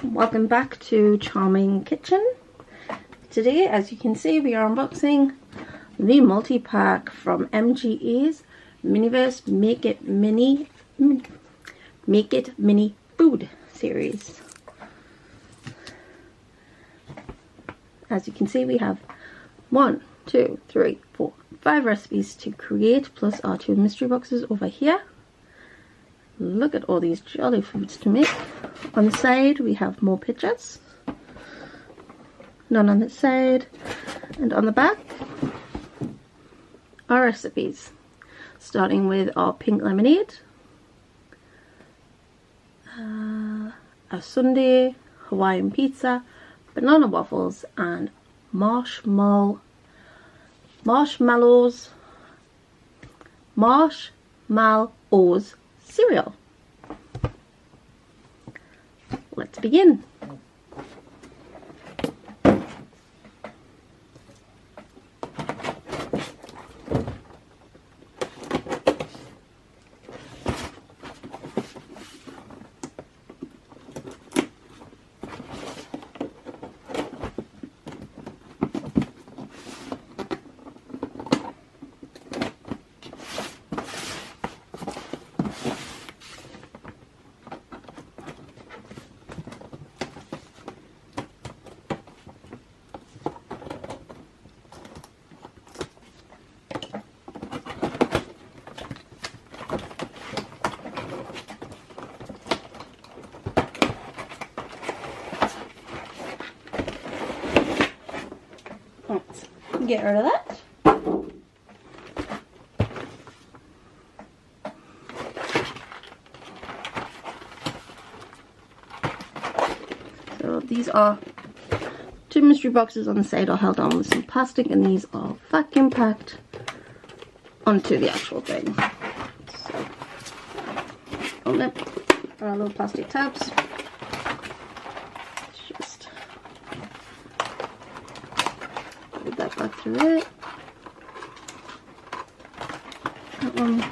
Welcome back to Charming Kitchen. Today, as you can see, we are unboxing the multi-pack from MGE's Miniverse Make It Mini Food series. As you can see, we have 1, 2, 3, 4, 5 recipes to create, plus our 2 mystery boxes over here. Look at all these jolly foods to make. On the side we have more pictures, none on this side, and on the back our recipes, starting with our pink lemonade, a sundae, Hawaiian pizza, banana waffles, and marshmallows cereal. Let's begin. Get rid of that. So these are 2 mystery boxes on the side are held on with some plastic, and these are vacuum packed onto the actual thing. So open it, our little plastic tabs. Just put that back through it. That one.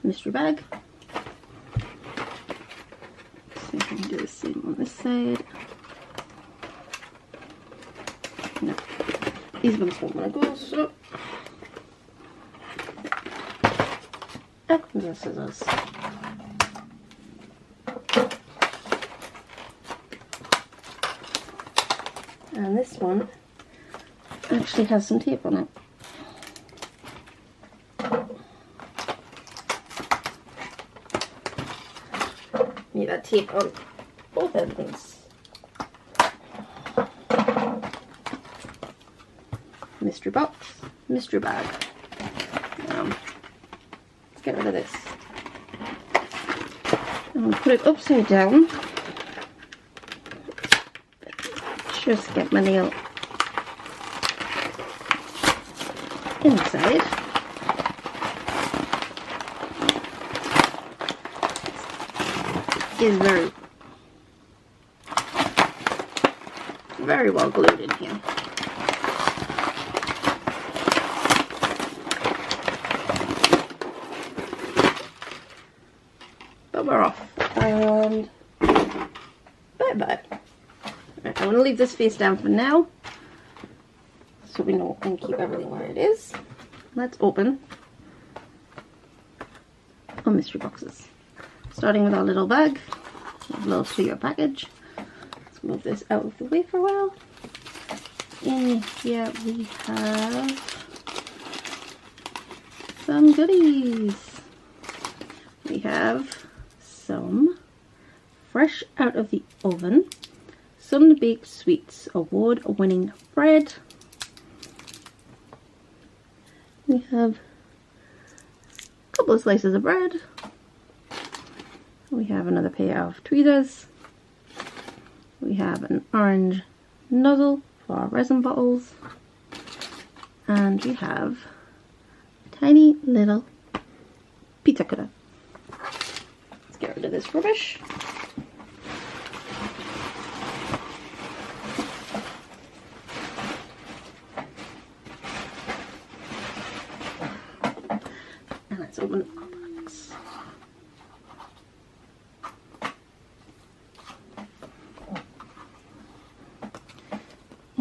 Mystery bag. See if I can do the same on this side. No, these ones don't want to go, so. And the scissors. And this one actually has some tape on it. Need that tape on both ends. Mystery box, mystery bag. Let's get rid of this. I'm going to put it upside down. Just get my nail inside. Is very well glued in here. But we're off. And bye-bye. I'm going to leave this face down for now, so we know and keep everything where it is. Let's open our mystery boxes. Starting with our little bag, a little clear package. Let's move this out of the way for a while. In here we have some goodies. We have some fresh out of the oven Sun Baked Sweets award-winning bread. We have a couple of slices of bread. We have another pair of tweezers. We have an orange nozzle for our resin bottles. And we have a tiny little pizza cutter. Let's get rid of this rubbish. And let's open up our box.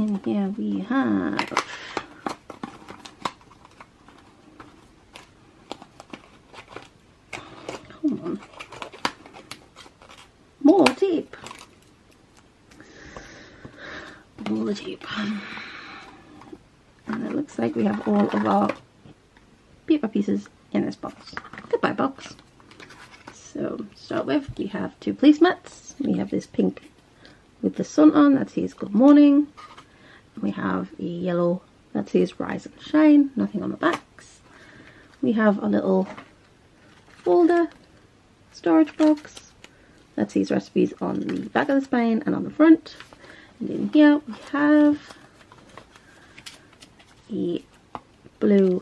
And here we have more tape. More tape. And it looks like we have all of our paper pieces in this box. Goodbye box. So to start with, we have 2 placemats. We have this pink with the sun on that says good morning. We have a yellow that says rise and shine, nothing on the backs. We have a little folder storage box that says recipes on the back of the spine and on the front. And in here we have a blue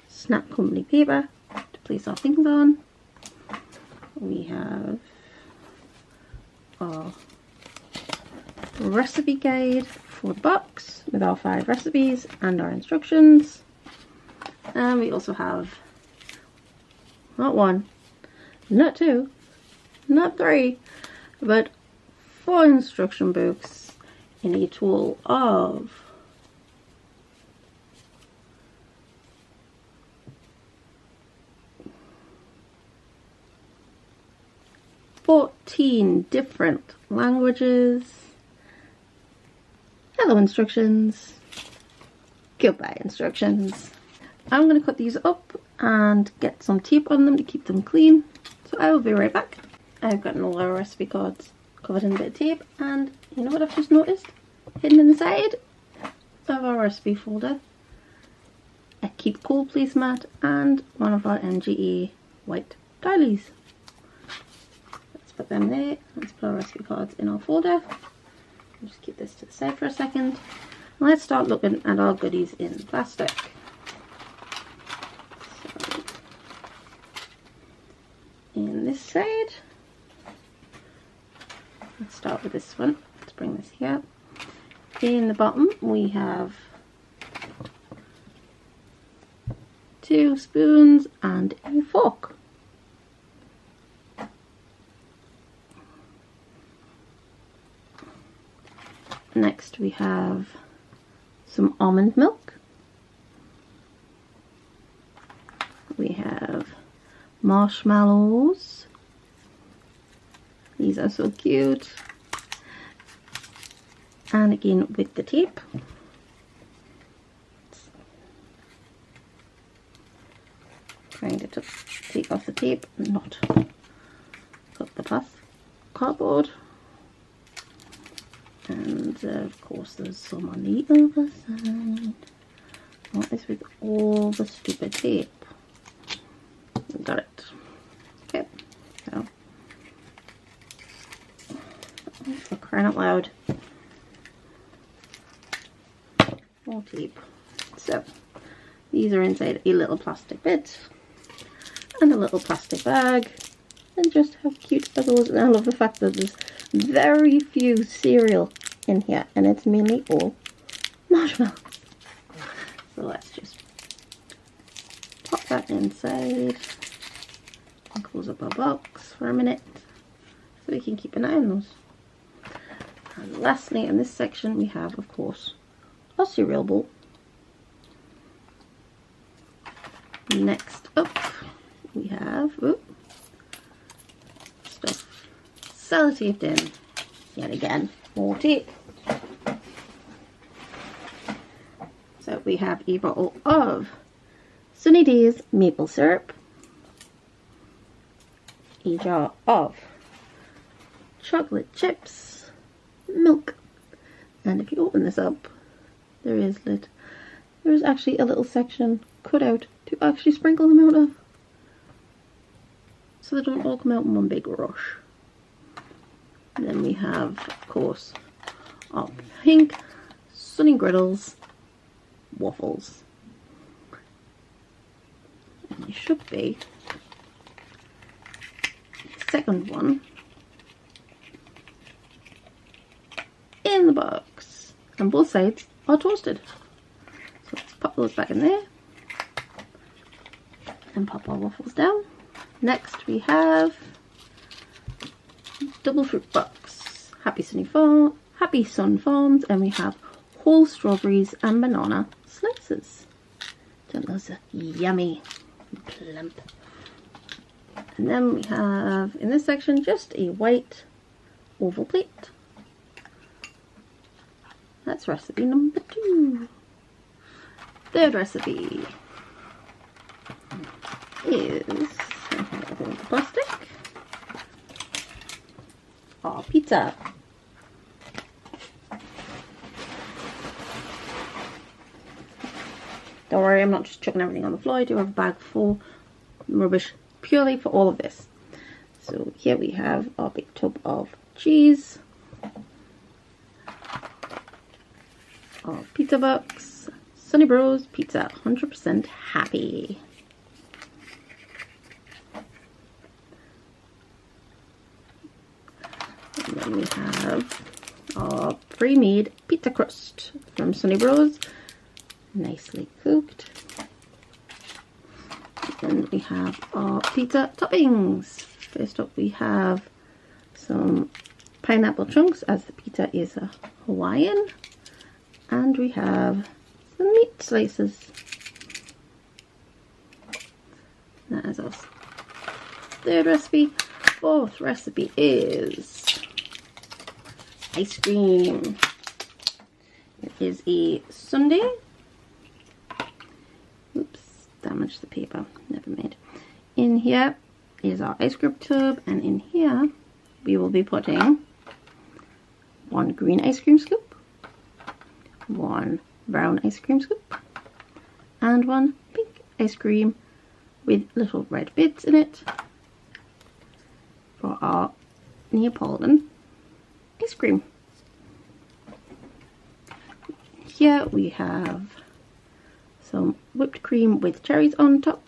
Snap Company paper to place our things on. We have our recipe guide for the box with our 5 recipes and our instructions. And we also have not 1, not 2, not 3, but 4 instruction books in a total of 14 different languages. Hello instructions, goodbye instructions. I'm going to cut these up and get some tape on them to keep them clean. So I will be right back. I've gotten all our recipe cards covered in a bit of tape, and you know what I've just noticed? Hidden inside of our recipe folder, a Keep Cool placemat and one of our MGA white doilies. Let's put them there. Let's put our recipe cards in our folder. I'll just keep this to the side for a second. Let's start looking at our goodies in plastic. So, in this side, let's start with this one. Let's bring this here. In the bottom we have 2 spoons and a fork. Next we have some almond milk. We have marshmallows. These are so cute. And again with the tape. Trying to take off the tape and not cut the cardboard. And of course there's some on the other side. What is with all the stupid tape? Got it. Okay, so for crying out loud, more tape. So these are inside a little plastic bit and a little plastic bag, and just how cute are those. And I love the fact that there's very few cereal in here, and it's mainly all marshmallows. So let's just pop that inside and close up our box for a minute so we can keep an eye on those. And lastly, in this section we have, of course, our cereal bowl. Next up we have stuff sellotaped in. Yet again, more tape. So we have a bottle of Sunny Days maple syrup, a jar of chocolate chips, milk, and if you open this up, there is actually a little section cut out to actually sprinkle them out of, so they don't all come out in one big rush. And then we have, of course, our pink Sunny Griddles waffles. And there should be the second one in the box, and both sides are toasted. So let's pop those back in there and pop our waffles down. Next we have double fruit box, Happy Sun Farms, and we have whole strawberries and banana slices. Don't those are yummy and plump. And then we have in this section just a white oval plate. That's recipe number 2. Third recipe is the plastic. Our pizza. Don't worry, I'm not just chucking everything on the floor. I do have a bag full rubbish purely for all of this. So here we have our big tub of cheese, our pizza box, Sunny Bros Pizza 100% happy. And then we have our pre-made pizza crust from Sunny Bros, nicely cooked. And then we have our pizza toppings. First up we have some pineapple chunks, as the pizza is a Hawaiian, and we have some meat slices. That is our third recipe. Fourth recipe is ice cream. It is a sundae. Oops, damaged the paper, never mind. In here is our ice cream tub, and in here we will be putting 1 green ice cream scoop, 1 brown ice cream scoop, and 1 pink ice cream with little red bits in it for our Neapolitan ice cream. Here we have some whipped cream with cherries on top.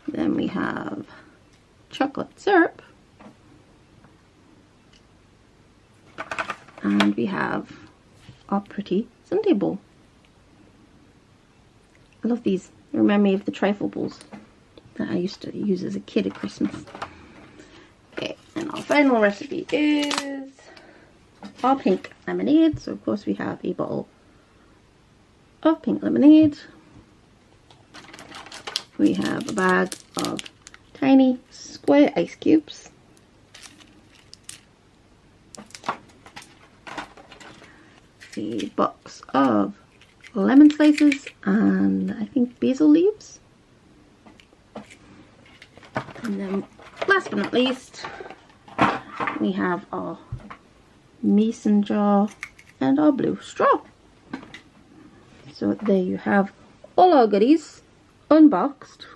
Then we have chocolate syrup. And we have our pretty sundae bowl. I love these. They remind me of the trifle bowls that I used to use as a kid at Christmas. Okay, and our final recipe is our pink lemonade. So of course we have a bottle of pink lemonade. We have a bag of tiny square ice cubes. A box of lemon slices and I think basil leaves. And then last but not least, we have our mason jar and our blue straw. So there you have all our goodies unboxed